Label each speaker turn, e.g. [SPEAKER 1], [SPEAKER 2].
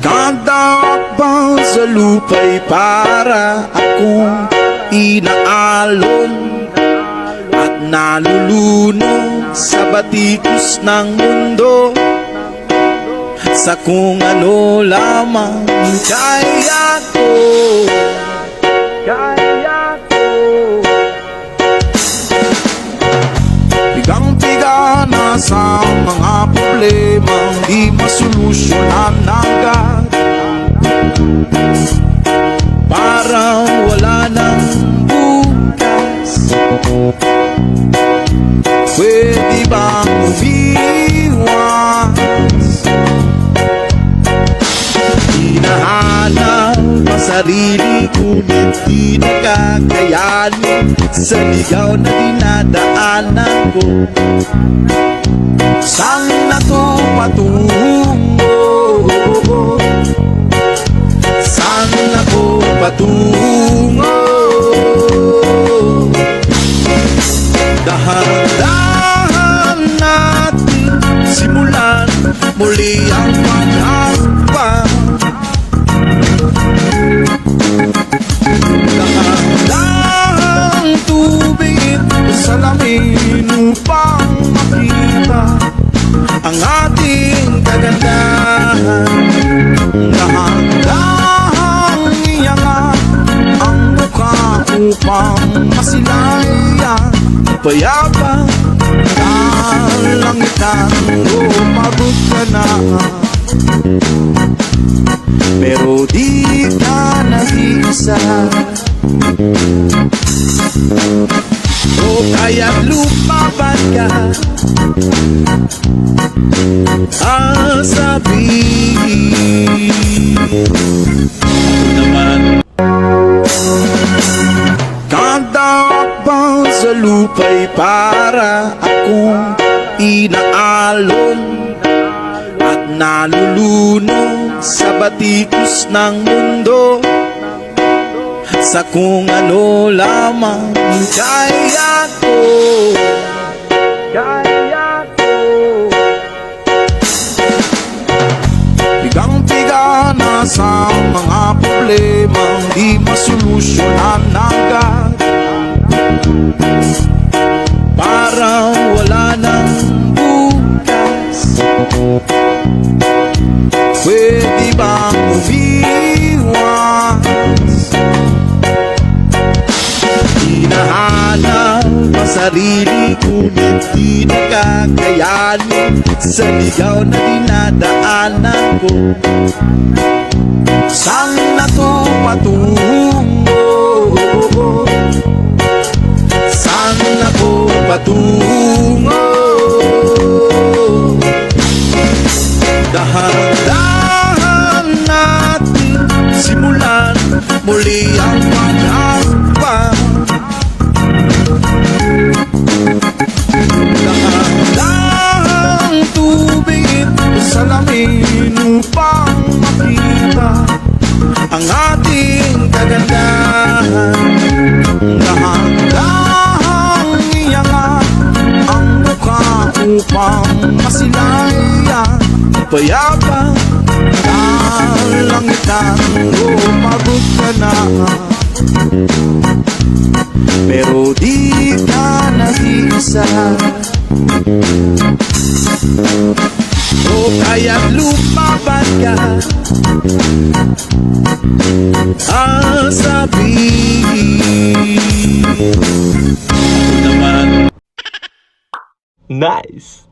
[SPEAKER 1] Kada akbang sa lupa'y para akong inaalon at nalulunod sa batikos ng mundo, sa kung ano lamang kaya ko. Pigang-piga na sa mga problemang di masolusyonan agad, parang wala nang bukas. Pwede bang umiwas? Hinahanap ang sarili ngunit di nakakayanin sa ligaw na dinadaanan ko. Saan na to patungo? Saan na to patungo? Dahan-dahan natin simulan muli ang paghahakbang. Dahan-dahang tubig sa lamin upang makita ang ating kagandahan. Dahan-dahang iyangat ang mukha upang masilayan payapang kalangitan. Pagod ka na pero di ka nag-iisa. O kaya't lumaban ka, ang sabihin naman. Kada akbang sa lupa'y para akong inaalon at nalulunod sa batikos ng mundo, sa kung ano lamang kaya ko. Pigang-piga na sa mga problemang di masolusyonan agad, parang wala nang bukas. Pwede bang umiwas? Hinahanap ang sarili ngunit di nakakayanin sa ligaw na dinadaanan ko. Saan na to patungo? Saan na to patungo? Dahan-dahan natin simulan muli ang paghahakbang. Dahan-dahang tubig sa lamin upang makita ang ating kagandahan. Dahan-dahang iyangat ang mukha upang masilayan payapang kalangitan. Pagod ka na pero di ka nag-iisa. O kaya't lumaban ka, ang sabihin naman.
[SPEAKER 2] Nice!